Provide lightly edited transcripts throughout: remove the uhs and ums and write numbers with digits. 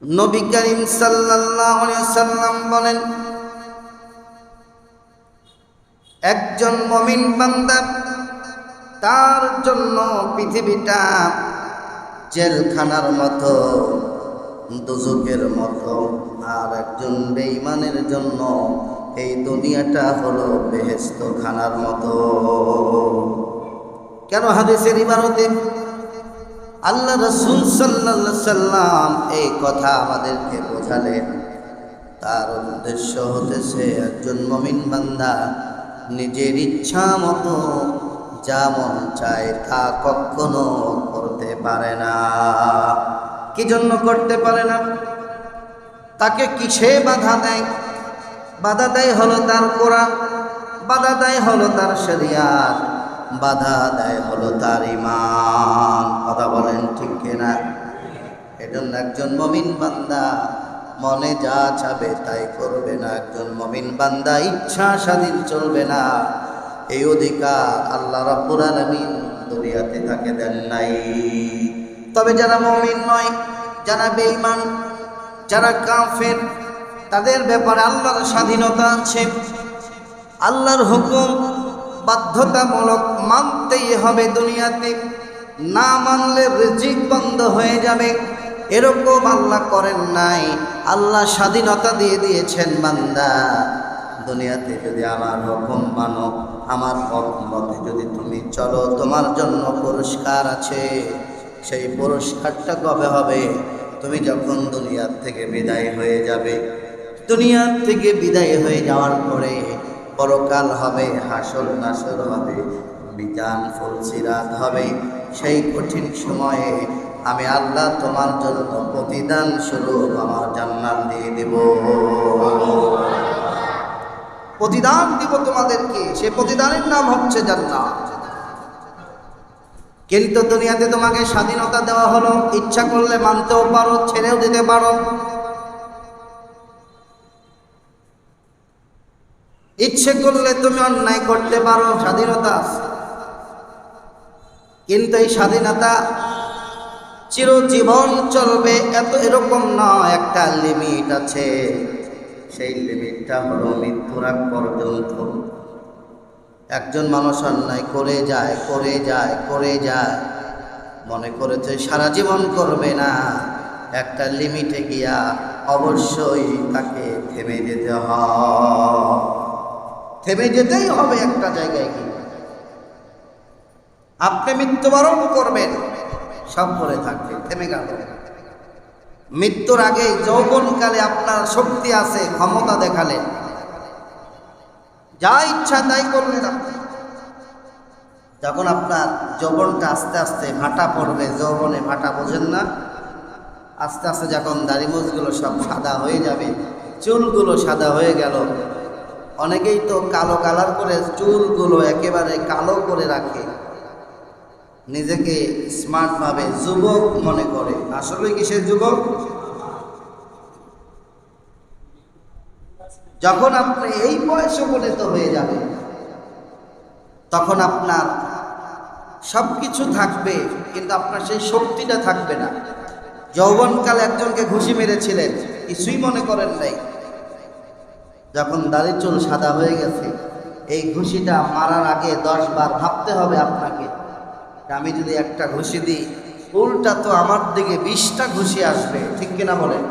নবী করিম সাল্লাল্লাহু আলাইহি ওয়াসাল্লাম বলেন, একজন মুমিন বান্দা তার জন্য পৃথিবীটা জেলখানার মতো, দোজখের মতো, আর একজন বেঈমানের জন্য এই দুনিয়াটা হলো বেহেশত খানার মতো। কেন হাদিসের ইবারতে আল্লাহ রাসূল সাল্লাল্লাহু আলাইহি সাল্লাম এই কথা আমাদেরকে বোঝালেন? তার উদ্দেশ্য হতেছে একজন মুমিন বান্দা নিজের ইচ্ছা মতো যা মন চায় তা কখনো করতে পারে না। কি জন্য করতে পারে না? তাকে কিসে বাধা দেয়? বাধা দেয় হলো তার কোরআন, বাধা দেয় হলো তার শরিয়াত, বাধা দেয় হলো তার ঈমান। কথা বলেন ঠিক কিনা? এজন্য একজন মুমিন বান্দা মনে যা চাবে তাই করবে না। একজন মুমিন বান্দা ইচ্ছা স্বাধীন চলবে না। এই অধিকার আল্লাহ রাব্বুল আলামিন দুনিয়াতে তাকে দেন নাই। তবে যারা মুমিন নয়, যারা বেঈমান, যারা কাফের, তাদের ব্যাপারে আল্লাহর স্বাধীনতা আছে। আল্লাহর হুকুম বাধ্যতামূলক মানতেই হবে দুনিয়াতে, না মানলে রিজিক বন্ধ হয়ে যাবে। এরকম আল্লাহ করেন নাই। আল্লাহ স্বাধীনতা দিয়ে দিয়েছেন, বান্দা দুনিয়াতে যদি আমার হুকুম মানো, আমার পথ মতে যদি তুমি চলো, তোমার জন্য পুরস্কার আছে। সেই পুরস্কারটা কবে হবে? তুমি যখন দুনিয়ার থেকে বিদায় হয়ে যাবে। দুনিয়ার থেকে বিদায় হয়ে যাওয়ার পরে পরকাল হবে, হাসর নাসর হবে, মিজান ফুলসিরাত হবে। সেই কঠিন সময়ে আমি আল্লাহ তোমার জন্য প্রতিদান স্বরূপ আমার জান্নাত দিয়ে দেব। প্রতিদান দিব তোমাদেরকে, সে প্রতিদানের নাম হচ্ছে জান্নাত। কিন্তু দুনিয়াতে তোমাকে স্বাধীনতা দেওয়া হলো, ইচ্ছা করলে মানতেও পারো, ছেড়েও দিতে পারো। ইচ্ছে করলে তুমি অন্যায় করতে পারো, স্বাধীনতা আছে। কিন্তু এই স্বাধীনতা চিরজীবন চলবে এরকম নয়, একটা লিমিট আছে। সেই লিমিটটা হলো মৃত্যুর আগ পর্যন্ত। একজন মানুষ অন্যায় করে যায়, মনে করেছে সারা জীবন করবে না। একটা লিমিটে গিয়া অবশ্যই তাকে থেমে যেতে হয়, থেমে যেতেই হবে একটা জায়গায় গিয়ে। আপনি মৃত্যুবরণ করবেন, সব করে থাকবে, থেমে গেল। মৃত্যুর আগে যৌবনকালে আপনার শক্তি আছে, ক্ষমতা দেখালেন, যা ইচ্ছা তাই করলেন আপনি। যখন আপনার যৌবনটা আস্তে আস্তে ভাটা পড়বে, যৌবনে ভাটা বোঝেন না, আস্তে আস্তে যখন দাড়ি মোছগুলো সব সাদা হয়ে যাবে, চুলগুলো সাদা হয়ে গেল। অনেকেই তো কালো কালার করে চুলগুলো একেবারে কালো করে রাখে, নিজেকে স্মার্ট ভাবে যুবক মনে করে। আসলে কিসের যুবক? যখন আপনি এই বয়সে উপনীত হয়ে যাবে, তখন আপনার সব কিছু থাকবে, কিন্তু আপনার সেই শক্তিটা থাকবে না। যৌবনকালে একজনকে ঘুষি মেরেছিলেন, কিছুই মনে করেন নাই। যখন দাড়ি চুল সাদা হয়ে গেছে, এই ঘুষিটা মারার আগে 10 বার ভাবতে হবে আপনাকে। আমি যদি একটা ঘুষি দিই, উল্টা তো আমার দিকে 20টা ঘুষি আসবে, ঠিক কিনা বলেন?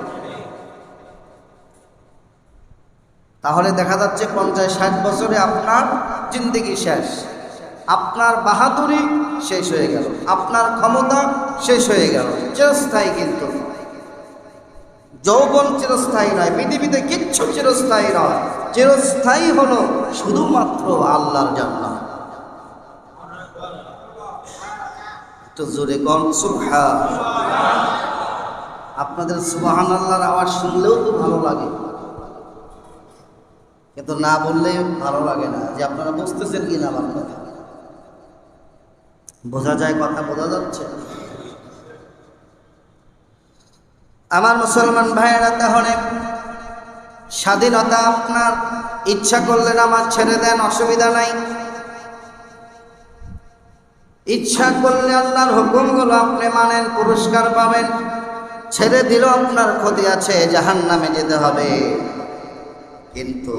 তাহলে দেখা যাচ্ছে 50-60 বছরে আপনার জিন্দেগি শেষ, আপনার বাহাদুরি শেষ হয়ে গেল, আপনার ক্ষমতা শেষ হয়ে গেল। চিরস্থায়ী কিন্তু যৌবন চিরস্থায়ী নয়, পৃথিবীতে কিচ্ছু চিরস্থায়ী নয়। চিরস্থায়ী হলো শুধুমাত্র আল্লাহর জান্নাত। একটু জোরে কোন সুবহান। আপনাদের সুবহানাল্লাহর আওয়াজ শুনলেও তো ভালো লাগে, কিন্তু না বললে ভালো লাগে না। যে আপনারা বুঝতেছেন কি না আমার কথা? বোঝা যায়, কথা বোঝা যাচ্ছে? আমার মুসলমান ভাইয়েরা, তাহলে স্বাধীনতা আপনার, ইচ্ছা করলে নামাজ ছেড়ে দেন, অসুবিধা নাই। ইচ্ছা করলে আল্লাহর হুকুমগুলো আপনি মানেন, পুরস্কার পাবেন। ছেড়ে দিল আপনার ক্ষতি আছে, জাহান্নামে যেতে হবে। কিন্তু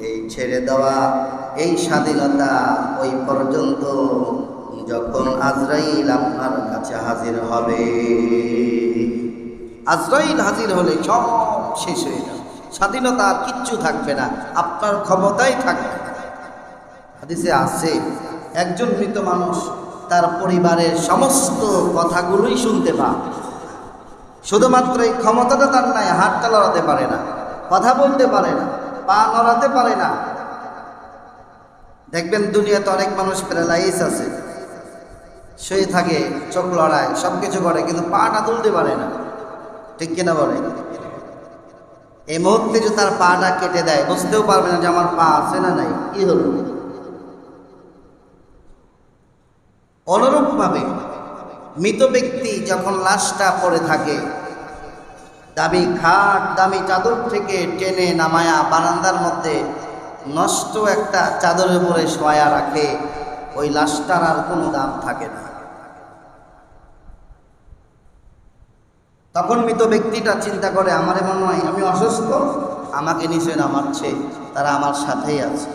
এই ছেড়ে দেওয়া, এই স্বাধীনতা ওই পর্যন্ত যখন আজরাইল আপনার কাছে হাজির হবে। আজরাইল হাজির হলে সব শেষ হয়ে যাবে, স্বাধীনতা আর কিচ্ছু থাকবে না, আপনার ক্ষমতাই থাকবে না। হাদিসে আছে একজন মৃত মানুষ তার পরিবারের সমস্ত কথাগুলোই শুনতে পায়, শুধুমাত্র এই ক্ষমতাটা তার নাই, হাতটা লড়াতে পারে না, কথা বলতে পারে না, পা নড়াতে পারে না। দেখবেন দুনিয়াতে অনেক মানুষ প্যারালাইজ আছে, শুয়ে থাকে, চোখ লড়ায়, সব কিছু করে, কিন্তু পাটা তুলতে পারে না, ঠিক কিনা বলে? এই মুহূর্তে যে তার পাটা কেটে দেয়, বুঝতেও পারবে না যে আমার পা আছে না নাই, কি হলো। অনুরূপভাবে মৃত ব্যক্তি যখন লাশটা পড়ে থাকে, দামি খাট দামি চাদর থেকে টেনে নামায়া বারান্দার মধ্যে নষ্ট একটা চাদরের উপরে শোয়া রাখে, ওই লাশটার আর কোনো দাম থাকে না। তখন মৃত ব্যক্তিটা চিন্তা করে, আমারে মনে হয় আমি অসুস্থ, আমাকে নিচে নামাচ্ছে, তারা আমার সাথেই আছে,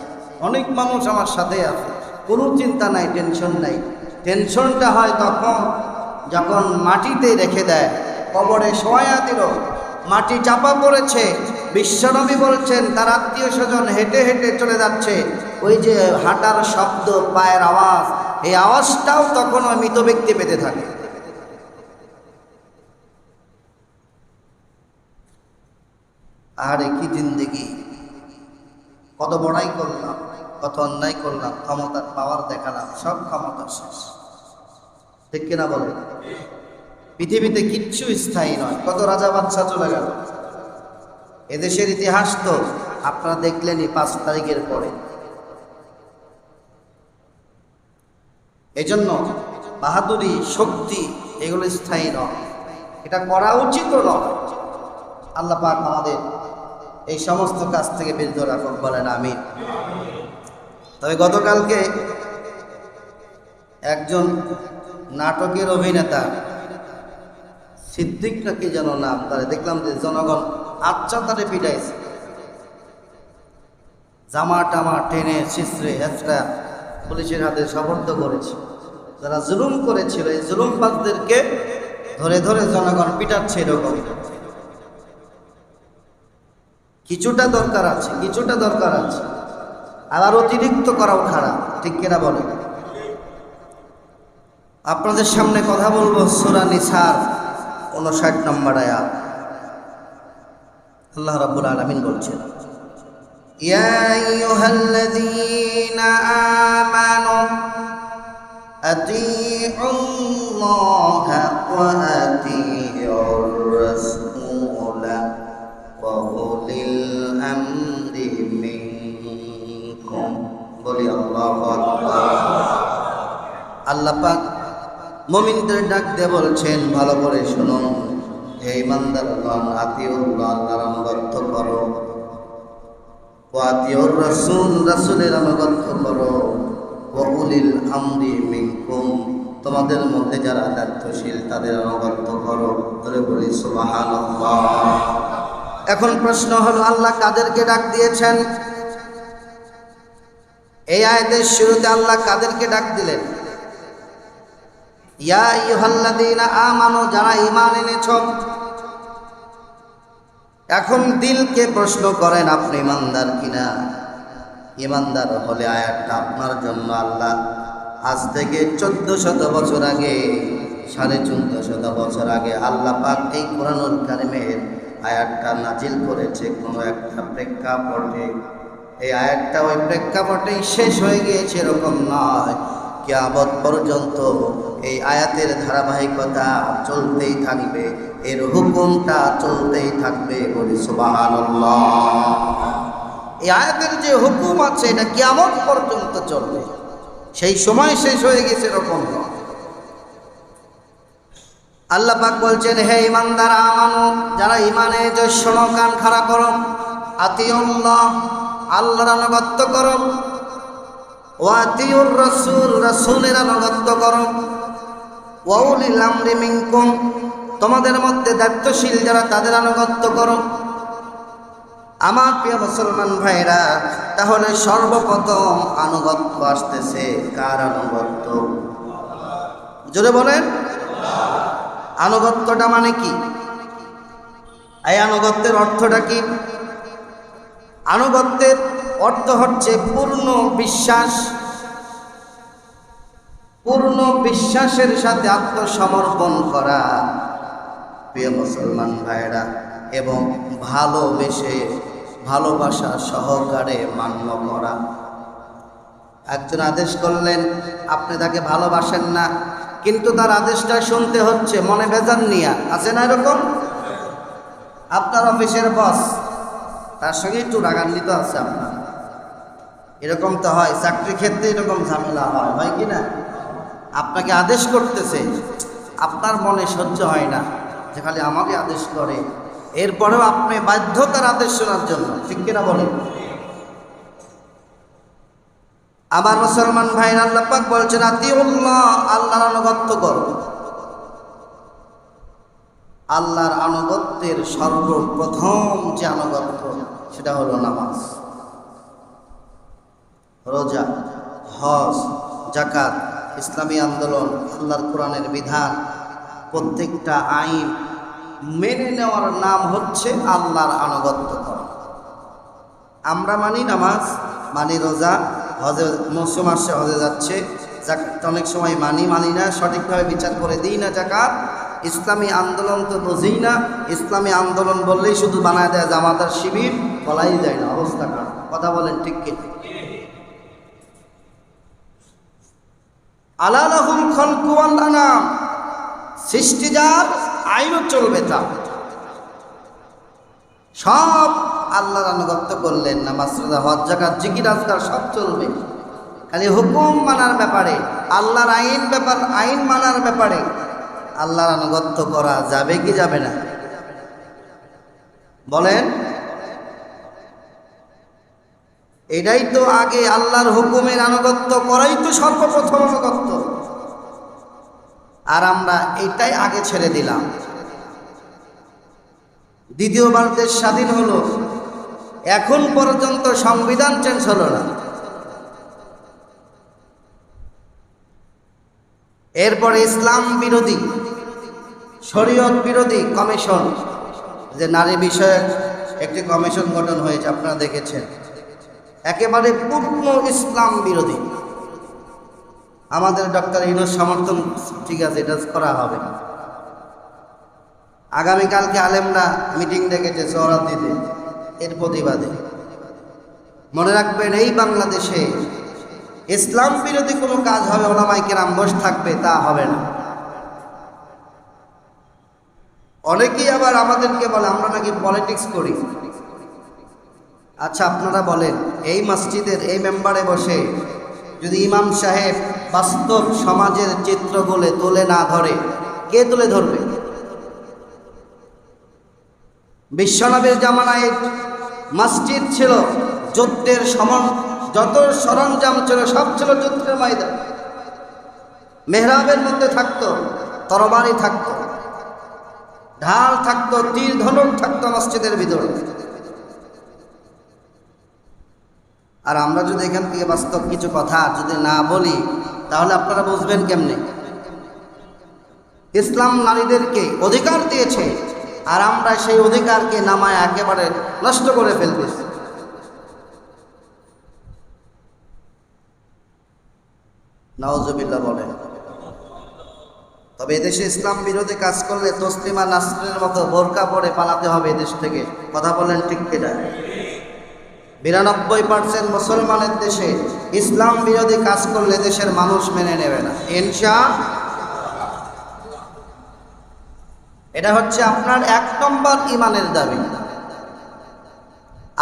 অনেক মানুষ আমার সাথেই আছে, কোনো চিন্তা নাই, টেনশন নাই। টেনশনটা হয় তখন যখন মাটিতে রেখে দেয়, কবরে শোয়া দিল, মাটি চাপা পড়েছে, বিশ্বনবী বলছেন তার আত্মীয় স্বজন হেঁটে হেঁটে চলে যাচ্ছে, ওই যে হাঁটার শব্দ, পায়ের আওয়াজ, এই আওয়াজটাও তখন ওই মৃত ব্যক্তি পেতে থাকে। আরে কি জিন্দেগি, কত বড়াই করলাম, কত অন্যায় করলাম, ক্ষমতার পাওয়ার দেখালাম, সব ক্ষমতা শেষ, ঠিক কিনা বলে? পৃথিবীতে কিচ্ছু স্থায়ী নয়, কত রাজা বাদশা চলে গেল। এদেশের ইতিহাস তো আপনারা দেখলেনই 5 তারিখের পরে। এজন্য বাহাদুরি, শক্তি এগুলো স্থায়ী নয়, এটা করা উচিত নয়। আল্লাহ পাক আমাদের এই সমস্ত কাজ থেকে বিরত রাখুক, বলেন আমিন। তবে গতকালকে একজন নাটকের অভিনেতা সিদ্দিক নাকি যেন নাম, তারে দেখলাম যে জনগণ আচ্ছা তারে পিটাইছে, জামা টামা টেনে ছিঁচড়ে হেঁচড়া পুলিশের হাতে সোপর্দ করেছে। যারা জুলুম করেছিল এই জুলুমবাজদেরকে ধরে ধরে জনগণ পিটাচ্ছে। এরকম কিছুটা দরকার আছে, কিছুটা দরকার আছে, আবার অতিরিক্ত করাও খারাপ, ঠিক কিনা বলে? আপনাদের সামনে কথা বলবো সূরা নিসার 59 নম্বর আয়াত। আল্লাহ রাব্বুল আলামিন বলছেন, ইয়া আইয়ুহাল্লাযীনা আমানু আতিউল্লাহা ওয়া আতিউর রাসূলা ওয়া উলিল আমরি মিনকুম। বলি আল্লাহু আকবার। আল্লাহ পাক মুমিনদের ডাক দিয়ে বলছেন, ভালো করে শুনুন, হে ইমানদারগণ, আতিউল্লাহ, আল্লাহর আনুগত্য করো, ওয়া আতিউর রাসূল, রাসূলের আনুগত্য করো, ওয়া উলিল আমরি মিনকুম, তোমাদের মধ্যে যারা দায়িত্বশীল তাদের আনুগত্য করো। ধরে বলি সুবহানাল্লাহ। এখন প্রশ্ন হলো, আল্লাহ কাদেরকে ডাক দিয়েছেন? এই আয়াতের শুরুতে আল্লাহ কাদেরকে ডাক দিলেন? ইয়া আইয়ুহাল্লাযীনা আমানু, যারা ঈমান এনেছ। এখন দিলকে প্রশ্ন করেন, আপনি ঈমানদার কিনা? ঈমানদার হলে আয়াতটা আপনার জন্য আল্লাহ আজ থেকে 1400 বছর আগে, 1450 বছর আগে আল্লাহ পাক এই কোরআনুল কারীমের আয়াতটা নাজিল করেছে কোনো একটা প্রেক্ষাপটে। এই আয়াতটা ওই প্রেক্ষাপটেই শেষ হয়ে গিয়েছে এরকম নয়, কিয়ামত পর্যন্ত এই আয়াতের ধারাবাহিকতা চলতেই থাকবে, এর হুকুমটা চলতেই থাকবে। বলি সুবহানাল্লাহ। এই আয়াতের যে হুকুম আছে এটা কিয়ামত পর্যন্ত চলবে, সেই সময় শেষ হয়ে গেছে এরকম নয়। আল্লাহ পাক বলছেন, হে ঈমানদার আমানু, যারা ঈমানে যে শোনো, কান খাড়া করো, আতিউল্লাহ, আল্লাহর আনুগত্য করো, ওয়া আতিউর রাসূল, রাসূলের আনুগত্য করো, ওয়া উলিল আমরি মিনকুম, তোমাদের মধ্যে দায়িত্বশীল যারা তাদের আনুগত্য করো। আমার প্রিয় মুসলমান ভাইরা, তাহলে সর্বপ্রথম আনুগত্য আসতেছে কার আনুগত্য? জোরে বলেন। আনুগত্যটা মানে কি? এই আনুগত্যের অর্থটা কি? আনুগত্যের অর্থ হচ্ছে পূর্ণ বিশ্বাস, পূর্ণ বিশ্বাসের সাথে আত্মসমর্পণ করা প্রিয় মুসলমান ভাইরা, এবং ভালোবেসে ভালোবাসা সহকারে মান্য করা। একজন আদেশ করলেন, আপনি তাকে ভালোবাসেন না, কিন্তু তার আদেশটা শুনতে হচ্ছে, মনে বেজার নিয়ে আছে না এরকম? আপনার অফিসের বস, তার সঙ্গে একটু রাগান্বিত আছে আপনার, এরকম তো হয়। চাকরি ক্ষেত্রে এরকম ঝামেলা হয় কি না? আপনাকে আদেশ করতেছে, আপনার মনে সহ্য হয় না যে খালি আমাকে আদেশ করে, এরপরেও আপনি বাধ্য তার আদেশ শোনার জন্য, ঠিক কিনা বলেন? আবার মুসলমান ভাইরা, আল্লাহ পাক বলছেন আতিউল্লাহ, আল্লাহর আনুগত্য করো। আল্লাহর আনুগত্যের সর্বপ্রথম যে আনুগত্য, সেটা হলো নামাজ, রোজা, হজ, যাকাত, ইসলামী আন্দোলন, আল্লাহর কোরআনের বিধান, প্রত্যেকটা আইন মেনে নেওয়ার নাম হচ্ছে আল্লাহর আনুগত্য করা। আমরা মানি নামাজ, মানি রোজা, হজে মৌসুম আসছে হজে যাচ্ছে, যাকাত অনেক সময় মানি না, সঠিকভাবে বিচার করে দিই না যাকাত। ইসলামী আন্দোলন তো বুঝি না, ইসলামী আন্দোলন বললেই শুধু বানায় দেয় জামাতার শিবির, বলাই যায় না, অবস্থা খারাপ। কথা বলেন ঠিক কি? আলা লাহুল খালকু ওয়াল আনাম, সৃষ্টি যার, আইনও চলবে তার। সব আল্লাহর আনুগত্য করলেন, নামাজ, রোজা, হজ, যাকাত, জিকির, আজকার সব চলবে, খালি হুকুম মানার ব্যাপারে, আল্লাহর আইন মানার ব্যাপারে আল্লাহর আনুগত্য করা যাবে কি যাবে না? বলেন। এটাই তো আগে, আল্লাহর হুকুমের আনুগত্য করাই তো সর্বপ্রথম আনুগত্য, আর আমরা এটাই আগে ছেড়ে দিলাম। দ্বিতীয়বার দেশ স্বাধীন হলো, এখন পর্যন্ত সংবিধান চেঞ্জ হলো না। এরপরে ইসলাম বিরোধী, শরীয়ত বিরোধী কমিশন, যে নারী বিষয়ক একটি কমিশন গঠন হয়েছে, আপনারা দেখেছেন, একেবারে পূর্ণ ইসলাম বিরোধী। আমাদের ডক্টর ইউনূস সমর্থন, ঠিক আছে, এটা করা হবে। আগামীকালকে আলেমরা মিটিং ডেকেছে সোহরাওয়ার্দীতে, এর প্রতিবাদে। মনে রাখবেন, এই বাংলাদেশে ইসলাম বিরোধী কোনো কাজ হবে, ওলামায়ে কেরাম বসে থাকবে, তা হবে না। অনেকেই আবার আমাদেরকে বলে আমরা নাকি পলিটিক্স করি। আচ্ছা, আপনারা বলেন, এই মসজিদের এই মেম্বারে বসে যদি ইমাম সাহেব বাস্তব সমাজের চিত্রগুলো তুলে না ধরে, কে তুলে ধরবে? বিশ্বনবীর জামানায় মসজিদ ছিল যুদ্ধের যত সরঞ্জাম ছিল সব ছিল যুদ্ধের ময়দান। মেহরাবের মধ্যে থাকতো তরবারি, থাকতো ঢাল, থাকতো তীর ধনুক, থাকতো মসজিদের ভিতরে। আর আমরা যদি এখান থেকে বাস্তব কিছু কথা যদি না বলি, তাহলে আপনারা বুঝবেন কেমনে? ইসলাম নারীদেরকে অধিকার দিয়েছে, আর আমরা সেই অধিকারকে নামায় একেবারে নষ্ট করে ফেলতেছি। নাউজুবিল্লাহ বলেন। তবে এদেশে ইসলাম বিরোধী কাজ করলে তসলিমা নাসরিনের মতো বোরকা পরে পালাতে হবে এদেশ থেকে। কথা বলেন ঠিক কিনা? ৯২% মুসলমানের দেশে ইসলাম বিরোধী কাজ করলে দেশের মানুষ মেনে নেবে না, ইনশাআল্লাহ। এটা হচ্ছে আপনার ১ নম্বর ইমানের দাবি।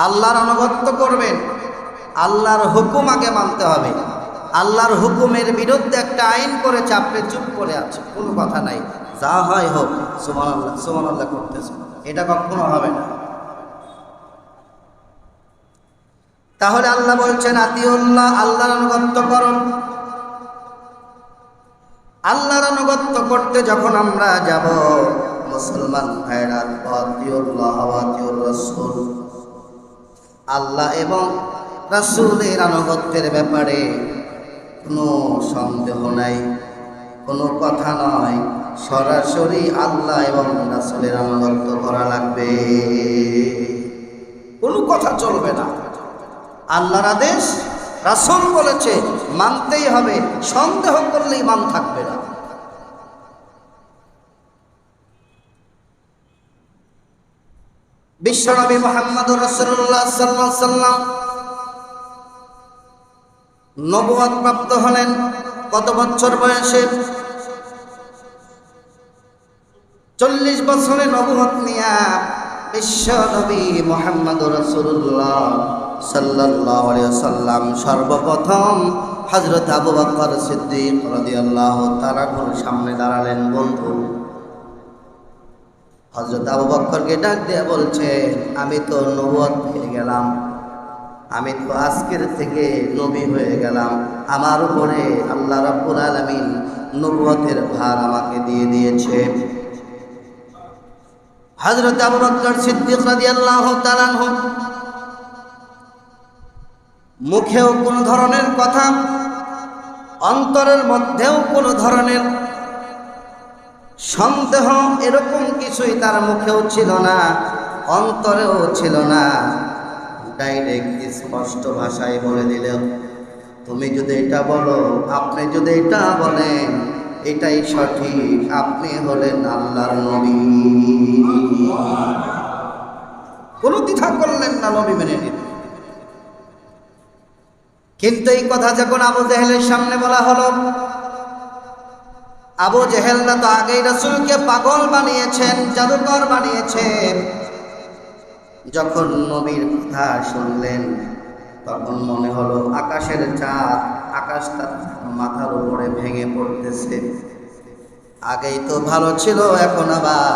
আল্লাহর আনুগত্য করবেন, আল্লাহর হুকুম আগে মানতে হবে। আল্লাহর হুকুমের বিরুদ্ধে একটা আইন করেছে, আপনি চুপ করে আছেন, কোনো কথা নাই, যা হয় হোক, সুবহানাল্লাহ সুবহানাল্লাহ করতেছে, এটা কখনো হবে না। তাহলে আল্লাহ বলছেন আতিউল্লাহ, আল্লাহর আনুগত্য করুন। আল্লাহর আনুগত্য করতে যখন আমরা যাব, মুসলমান ভাইরা, আতিউল্লাহ ওয়া আতিউর রাসূল, আল্লাহ এবং রাসূলের আনুগত্যের ব্যাপারে কোনো সন্দেহ নাই, কোনো কথা নয়, সরাসরি আল্লাহ এবং রাসূলের আনুগত্য করা লাগবে, কোনো কথা চলবে না। আল্লাহর আদেশ, রাসূল বলেছে, মানতেই হবে, সন্দেহ করলেই মান থাকবে না। বিশ্বনবী মুহাম্মদুর রাসূলুল্লাহ সাল্লাল্লাহু আলাইহি ওয়াসাল্লাম নবুয়ত প্রাপ্ত হলেন কত বছর বয়সে? 40 বছরে নবুয়ত নিয়া বিশ্বনবী মুহাম্মদুর রাসূলুল্লাহ সাল্লাল্লাহু আলাইহি ওয়াসাল্লাম সর্বপ্রথম হযরত আবু বকর সিদ্দিক রাদিয়াল্লাহু তাআলা সামনে দাঁড়ালেন। বন্ধু, হযরত আবু বকরকে ডাক দিয়ে বলছে, আমি তো নবুয়ত পেয়ে গেলাম, আমি তো আজকের থেকে নবী হয়ে গেলাম, আমার উপরে আল্লাহ রাব্বুল আলামিন নবুয়তের ভার আমাকে দিয়ে দিয়েছে। হযরত আবু বকর সিদ্দিক রাদিয়াল্লাহু তাআলা আনহু মুখেও কোনো ধরনের কথা, অন্তরের মধ্যেও কোনো ধরনের সন্দেহ এরকম কিছুই তার মুখেও ছিল না, অন্তরেও ছিল না। ডাইরেক্ট স্পষ্ট ভাষায় বলে দিল, তুমি যদি এটা বলো, আপনি যদি এটা বলেন, এটাই সঠিক, আপনি হলেন আল্লাহর নবী। কোনো দ্বিধা করলেন না, নবী মেনে নিলেন। কিন্তু এই কথা যখন আবু জেহেলের সামনে বলা হলো, আবু জেহেলরা তো আগেই রাসূলকে পাগল বানিয়েছেন, জাদুকর বানিয়েছেন। যখন নবীর কথা শুনলেন, তখন মনে হলো আকাশের চাঁদ, আকাশটা মাথার উপরে ভেঙে পড়তেছে। আগেই তো ভালো ছিল, এখন আবার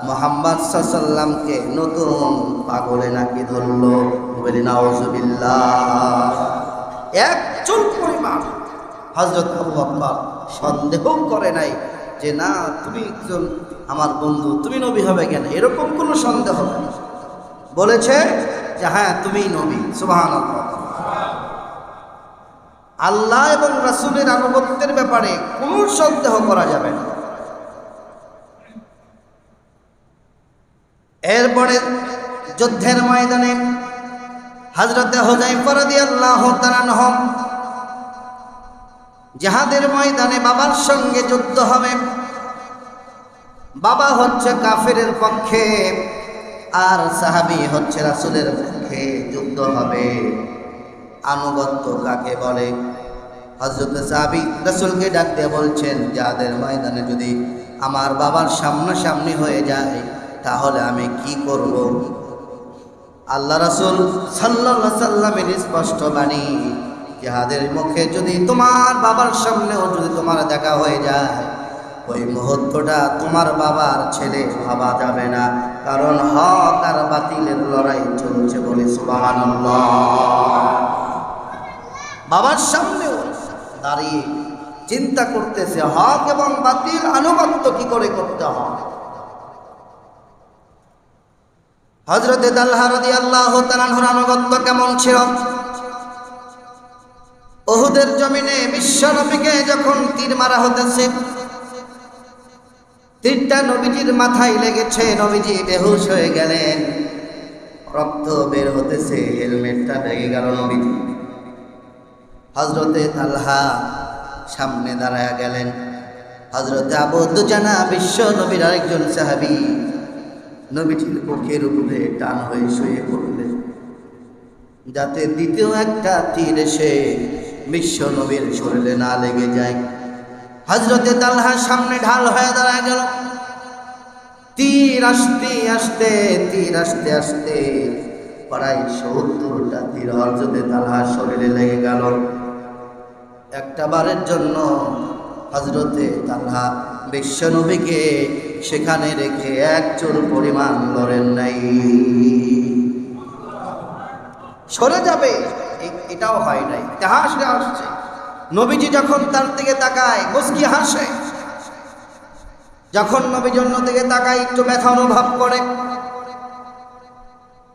মুহাম্মদ সাল্লাল্লাহু আলাইহি ওয়াসাল্লামকে নতুন পাগলে নাকি ধরলো। বলি নাউযুবিল্লাহ। এক চুল পরিমাণ হযরত আবু বকর সন্দেহ করে নাই যে না, তুমি একজন আমার বন্ধু, তুমি নবী হবে কেন, এরকম কোনো সন্দেহ নেই। বলেছে যে হ্যাঁ, তুমিই নবী। সুবহানাল্লাহ। আল্লাহ এবং রাসূলের আনুগত্যের ব্যাপারে কোনো সন্দেহ করা যাবে না। এরপরে যুদ্ধের ময়দানে হযরতে হুযায়ফা রাদিয়াল্লাহু তাআলা আনহু জিহাদের ময়দানে বাবার সঙ্গে যুদ্ধ হবে। বাবা হচ্ছে কাফেরের পক্ষে আর সাহাবী হচ্ছে রাসূলের পক্ষে, যুদ্ধ হবে। আনুগত্য কাকে বলে? হযরত সাহাবী রাসূলকে ডাক দিয়ে বলছেন, যাদের ময়দানে যদি আমার বাবার সামনাসামনি হয়ে যায় তাহলে আমি কি করব? আল্লাহ রাসূল সাল্লাল্লাহু আলাইহি ওয়াসাল্লামের স্পষ্ট বাণী, জিহাদের মুখে যদি তোমার বাবার সামনেও যদি তোমার দেখা হয়ে যায়, ওই মুহূর্তটা তোমার বাবার ছেলে ভাবা যাবে না, কারণ হক আর বাতিলের লড়াই চলছে। বলে সুবহানাল্লাহ। বাবার সামনেও দাঁড়িয়ে চিন্তা করতেছে হক এবং বাতিল আনুগত্য কি করে করতে হয়। হযরতে তালহা রাদিয়াল্লাহু তাআলা আনহুর আনুগত্য কেমন ছিল? উহুদের জমিনে বিশ্বনবীকে যখন তীর মারা হতেছে, তীরটা নবীজির মাথায় লেগেছে, নবীজি বেহুশ হয়ে গেলেন, রক্ত বের হতেছে, হেলমেটটা ভেঙে গেল নবীজি। হযরতে তালহা সামনে দাঁড়ায়া গেলেন। হযরতে আবু দুজানা বিশ্ব নবীর আরেকজন সাহাবী নবীজির বুকের উপরে টান হয়ে শুয়ে পড়লেন, যাতে দ্বিতীয় একটা তীর এসে বিশ্ব নবীর শরীরে না লেগে যায়। হযরতে তালহার সামনে ঢাল হয়ে দাঁড়ায় গেল। তীর আসতে আসতে প্রায় ৭০টা তীর হযরতে তালহার শরীরে লেগে গেল। একটা বারের জন্য হযরতে তালহা বিশ্ব নবীকে সেখানে রেখে এক চুল পরিমাণ লড়েন নাই। সরে যাবে এটাও হয় নাই, ইতিহাসে আসছে। নবীজি যখন তার দিকে তাকায় মুস্কি হাসে। যখন নবীর জন্য দিকে তাকায় একটু ব্যথা অনুভব করে,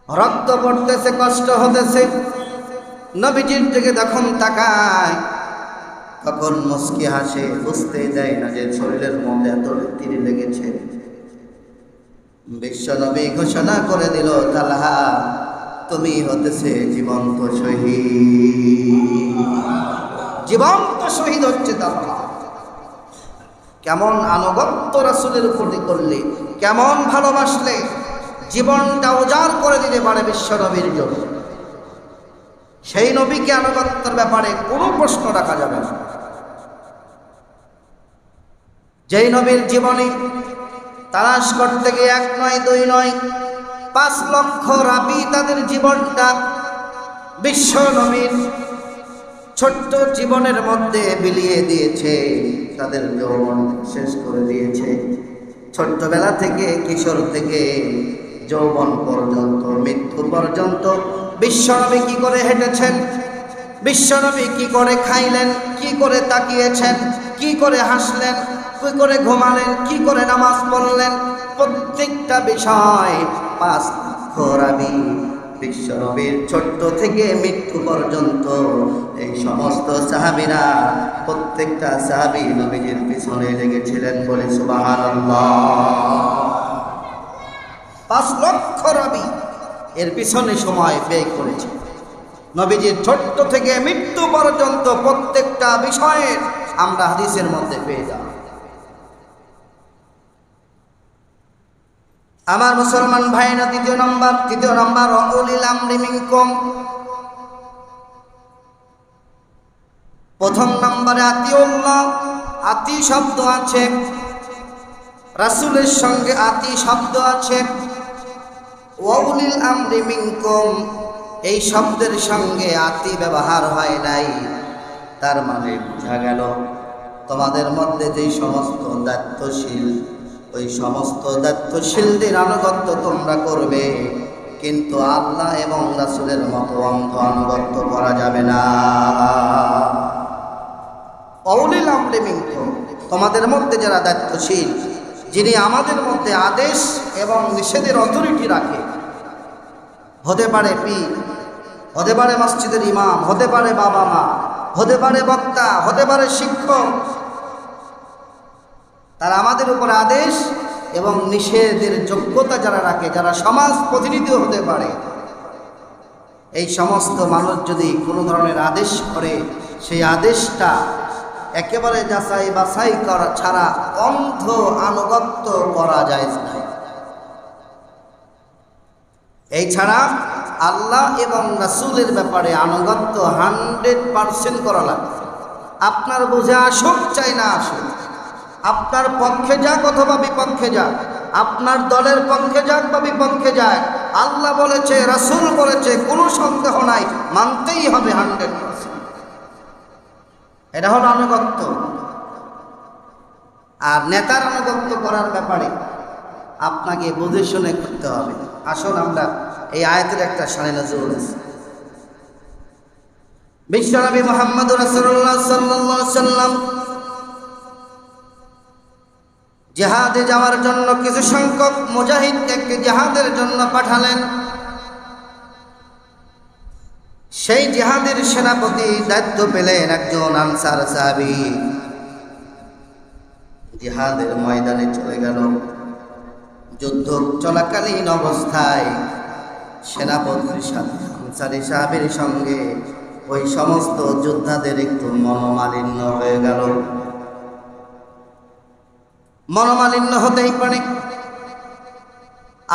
রক্ত পড়তেছে, কষ্ট হতেছে। নবীজির দিকে যখন তাকায় তখন মুস্কি হাসে, বুঝতে দেয় না যে শরীরের মধ্যে এত তীর লেগেছে। বিশ্ব নবী ঘোষণা করে দিল, তালহা তুমি হতেছে জীবন্ত শহীদ। জীবন্ত শহীদ হচ্ছে তালহা। কেমন আনুগত্য রাসূলের প্রতি করলে, কেমন ভালোবাসলে জীবনটা উজাড় করে দিতে পারে বিশ্ব নবীর জন্য। সেই নবীকে আনুগত্যের ব্যাপারে কোনো প্রশ্ন রাখা যাবে না। যেই নবীর জীবনী তালাশ করতে গিয়ে 1 নয় 2 নয় 5 লক্ষ রাবী তাদের জীবনটা বিশ্ব নবীর ছোট্ট জীবনের মধ্যে বিলিয়ে দিয়েছে, তাদের যৌবন শেষ করে দিয়েছে। ছোট্টবেলা থেকে, কিশোর থেকে যৌবন পর্যন্ত, মৃত্যু পর্যন্ত বিশ্বনবী কি করে হেঁটেছেন, বিশ্বনবী কি করে খাইলেন, কি করে তাকিয়েছেন, কি করে হাসলেন, কি করে ঘুমালেন, কি করে নামাজ পড়লেন, প্রত্যেকটা বিষয় 5 লক্ষ রাবী বিশ্বনবীর ছোট্ট থেকে মৃত্যু পর্যন্ত এই সমস্ত সাহাবীরা, প্রত্যেকটা সাহাবী নবীজির পিছনে লেগেছিলেন বলে সুবহানাল্লাহ। 5 লক্ষ রাবী এর পিছনে সময় ব্যয় করেছে। নবীজির ছোট্ট থেকে মৃত্যু পর্যন্ত প্রত্যেকটা বিষয়ের আমরা হাদিসের মধ্যে পেয়ে যাব। আমার মুসলমান ভাইরা, তৃতীয় নম্বর উলিল আমরি মিনকুম। প্রথম নম্বরে আতিউল্লাহ, আতি শব্দ আছে, রাসূলের সঙ্গে আতি শব্দ আছে। উলিল আমরি মিনকুম এই শব্দের সঙ্গে আতি ব্যবহার হয় নাই। তার মানে বোঝা গেল তোমাদের মধ্যে যেই সমস্ত দায়িত্বশীল, ওই সমস্ত দায়িত্বশীলদের আনুগত্য তোমরা করবে, কিন্তু আল্লাহ এবং রাসূলের মতো অন্ধ আনুগত্য করা যাবে না। উলিল আমরি মিনকুম, তোমাদের মধ্যে যারা দায়িত্বশীল, যিনি আমাদের মধ্যে আদেশ এবং নিষেধের অথরিটি রাখে, হতে পারে পীর, হতে পারে মসজিদের ইমাম, হতে পারে বাবা মা, হতে পারে বক্তা, হতে পারে শিক্ষক, তারা আমাদের উপর আদেশ এবং নিষেধের যোগ্যতা যারা রাখে, যারা সমাজ প্রতিনিধিও হতে পারে, এই সমস্ত মানুষ যদি কোনো ধরনের আদেশ করে, সেই আদেশটা একেবারে যাচাই বাছাই করা ছাড়া অন্ধ আনুগত্য করা যায় না। এই ছাড়া আল্লাহ এবং রাসূলের ব্যাপারে আনুগত্য 100% করা লাগবে। আপনার বুঝে আসুক চাই না আসুক, আপনার পক্ষে যাক অথবা বিপক্ষে যাক, আপনার দলের পক্ষে যাক বা বিপক্ষে যাক, আল্লাহ বলেছে, রাসূল বলেছে, কোনো সন্দেহ নাই, মানতেই হবে 100%। এটা হলো আনুগত্য। আর নেতার আনুগত্য করার ব্যাপারে আপনাকে বুঝে শুনে করতে হবে। আসুন আমরা এই আয়াতের একটা শানে নজরুল আছে। বিশ্বনবী মুহাম্মদুর রাসূলুল্লাহ সাল্লাল্লাহু আলাইহি সাল্লাম জিহাদে যাওয়ার জন্য কিছু সংখ্যক মুজাহিদকে জিহাদের জন্য পাঠালেন। সেই জিহাদের সেনাপতি দায়িত্ব পেলেন একজন আনসার সাহাবী। জিহাদের ময়দানে চলে গেল। যুদ্ধ চলাকালীন অবস্থায় সেনাপতির সাথে আনসারী সাহাবীর সঙ্গে ওই সমস্ত যোদ্ধাদের একটু মনোমালিন্য হয়ে গেল। মনোমালিন্য হতেই পারে।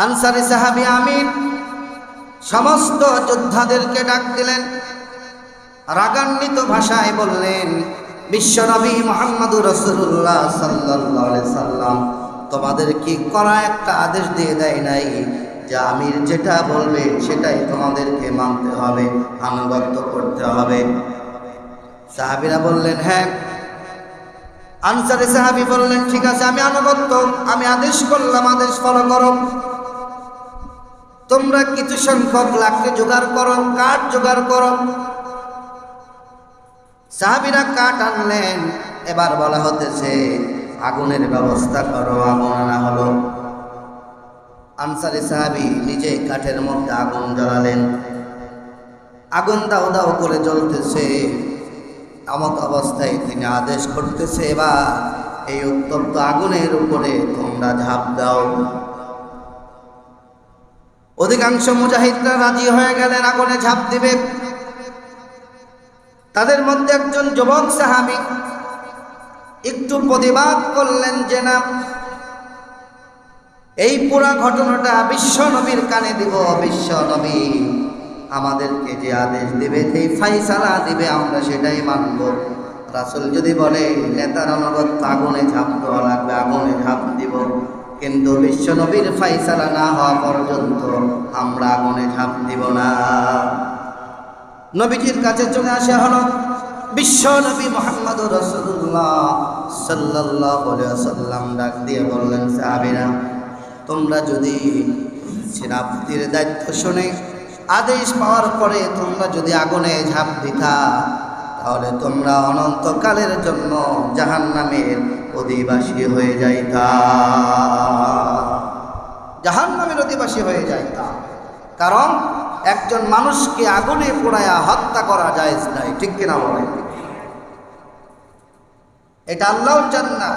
আনসারী সাহাবী আমির সমস্ত যোদ্ধাদেরকে ডাক দিলেন, রাগান্বিত ভাষায় বললেন, বিশ্বনবী মুহাম্মদুর রাসূলুল্লাহ সাল্লাল্লাহু আলাইহি সাল্লাম তোমাদের কি করা একটা আদেশ দিয়ে দেয় নাই যে আমির যেটা বলবে সেটাই তোমাদেরকে মানতে হবে, আনুগত্য করতে হবে? সাহাবীরা বললেন হ্যাঁ। আনসারী সাহাবী বললেন, ঠিক আছে, আমি আনুগত্য, আমি আদেশ করলাম, আদেশ ফলো করো। তোমরা কিছু সংখ্যক লাকড়ি জোগাড় করো, কাঠ জোগাড় করো। সাহাবীরা কাঠ আনলেন। এবার বলা হতেছে আগুনের ব্যবস্থা করো। আগুন আনা হলো। আনসারী সাহাবী নিজে কাঠের মধ্যে আগুন জ্বালালেন। আগুন দাও দাও করে জ্বলতেছে। এমত অবস্থায় তিনি আদেশ করতেছে, এবার এই উত্তপ্ত আগুনের উপরে তোমরা ঝাঁপ দাও। অধিকাংশ মুজাহিদরা রাজি হয়ে গেলেন আগুনে ঝাঁপ দিবে। তাদের মধ্যে একজন যুবক সাহাবী একটু প্রতিবাদ করলেন যে না, এই পুরা ঘটনাটা বিশ্ব নবীর কানে দিব। বিশ্ব নবী আমাদেরকে যে আদেশ দিবে, যে ফাইসালা দিবে, আমরা সেটাই মানব। রাসূল যদি বলে নেতার অনুগত আগুনে ঝাঁপ দেওয়া লাগবে, আগুনে ঝাঁপ দিব, কিন্তু বিশ্ব নবীর ফাইসালা না হওয়া পর্যন্ত আমরা আগুনে ঝাঁপ দিব না। নবীজির কাছে চলে আসা হলো। বিশ্ব নবী মুহাম্মদুর রাসূলুল্লাহ সাল্লাল্লাহু আলাইহি ওয়াসাল্লাম ডাক দিয়ে বললেন, সাহাবীরা, তোমরা যদি সেনাপতির দায়িত্ব শুনে আদেশ পাওয়ার পরে তোমরা যদি আগুনে ঝাঁপ দিতা, তাহলে তোমরা অনন্তকালের জন্য জাহান্নামের অধিবাসী হয়ে যাইতা। জাহান্নামের অধিবাসী হয়ে যাইতা। কারণ একজন মানুষকে আগুনে পোড়ায়া হত্যা করা জায়েজ নাই, ঠিক কিনা বলে? এটা আল্লাহও চান না।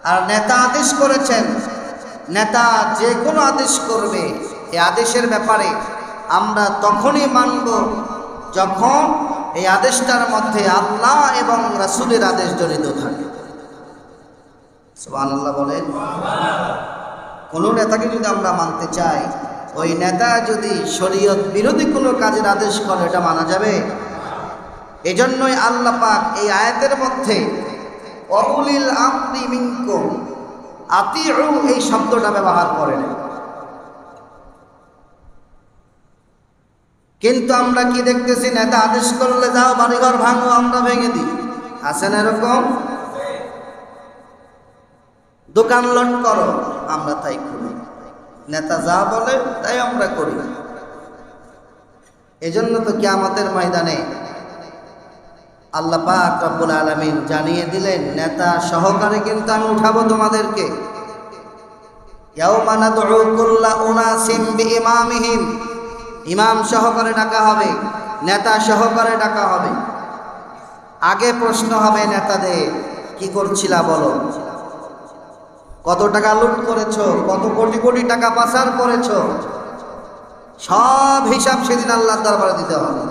আর নেতা আদেশ করেছেন, নেতা যে কোনো আদেশ করবে, এই আদেশের ব্যাপারে আমরা তখনই মানব যখন এই আদেশটার মধ্যে আল্লাহ এবং রাসূলের আদেশ জড়িত থাকে। সুবহানাল্লাহ বলেন। কোন নেতাকে যদি আমরা মানতে চাই, ওই নেতা যদি শরীয়ত বিরোধী কোনো কাজের আদেশ করে, এটা মানা যাবে? এজন্যই আল্লাহ পাক এই আয়াতের মধ্যে ওয়াউলিল আমরি মিনকুম, আতিউ, এই শব্দটা ব্যবহার করেন। কিন্তু আমরা কি দেখতেছি, নেতা আদেশ করলে যাও বাড়িঘর ভাঙো, আমরা ভেঙে দিই। আছে না এরকম? দোকান লট করো, আমরা তাই করি। নেতা যা বলে তাই আমরা করি। এজন্য তো কিয়ামতের ময়দানে আল্লাহ পাক রব্বুল আলামিন জানিয়ে দিলেন, নেতা সহকারে কিন্তু আমি উঠাবো তোমাদেরকে। ইয়াউমা নাদউ কুল্লা উনাসিম বিইমামিহিম, ইমাম সহকারে ডাকা হবে, নেতা সহকারে ডাকা হবে। আগে প্রশ্ন হবে নেতাদের, কি করছিলা বলো, কত টাকা লুট করেছো, কত কোটি কোটি টাকা পাচার করেছো, সব হিসাব সেদিন আল্লাহর দরবারে দিতে হবে।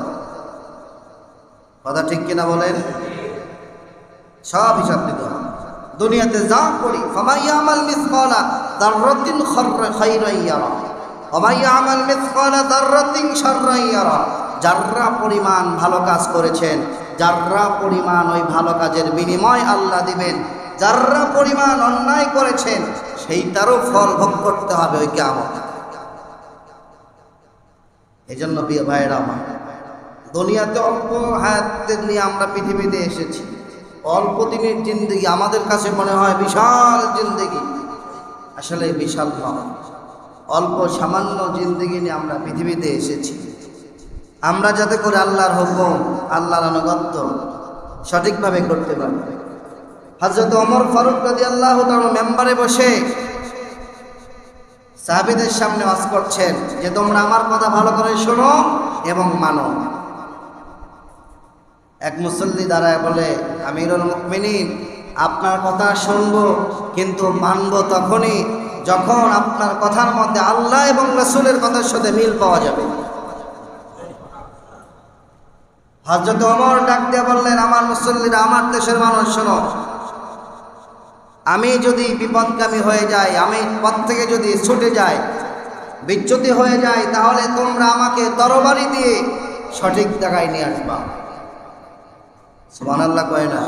কথা ঠিক কিনা বলেন? সব হিসাব দিতে হবে। দুনিয়াতে যা করি, ফামাইয়ামাল মিসকালা দাররাতিন খায়রান ইয়ারা ওয়া মাইয়ামাল মিসকালা দাররাতিন শাররান ইয়ারা। যাররা পরিমাণ ভালো কাজ করেছেন, যাররা পরিমাণ ওই ভালো কাজের বিনিময় আল্লাহ দিবেন। যাররা পরিমাণ অন্যায় করেছেন, সেইটারও ফল ভোগ করতে হবে ওই কিয়ামত। এজন্য প্রিয় ভাইরা আমার, দুনিয়াতে অল্প হায়াতের নিয়ে আমরা পৃথিবীতে এসেছি। অল্প দিনের জিন্দেগি আমাদের কাছে মনে হয় বিশাল জিন্দেগি, আসলে বিশাল নয়। অল্প সামান্য জিন্দেগি নিয়ে আমরা পৃথিবীতে এসেছি। আমরা যাতে করে আল্লাহর হুকুম, আল্লাহর আনুগত্য সঠিকভাবে করতে পারি। হযরত ওমর ফারুক রাদিয়াল্লাহু তাআলা মেম্বারে বসে সাহাবীদের সামনে ওয়াজ করছেন যে তোমরা আমার কথা ভালো করে শোনো এবং মানো। এক মুসল্লি দাঁড়ায় বলে, আমিরুল মুমিনিন, আপনার কথা শুনবো কিন্তু মানব তখনই যখন আপনার কথার মধ্যে আল্লাহ এবং রাসূলের কথার সাথে মিল পাওয়া যাবে। হযরত ওমর ডাক দিয়ে বললেন, আমার মুসল্লিরা, আমার দেশের মানুষ শোনো, আমি যদি বিপদগামী হয়ে যাই, আমি পথ থেকে যদি ছুটে যাই, বিচ্যুতি হয়ে যায়, তাহলে তোমরা আমাকে তরবারি দিয়ে সঠিক জায়গায় নিয়ে আসবা। সুবহানাল্লাহ কয় না?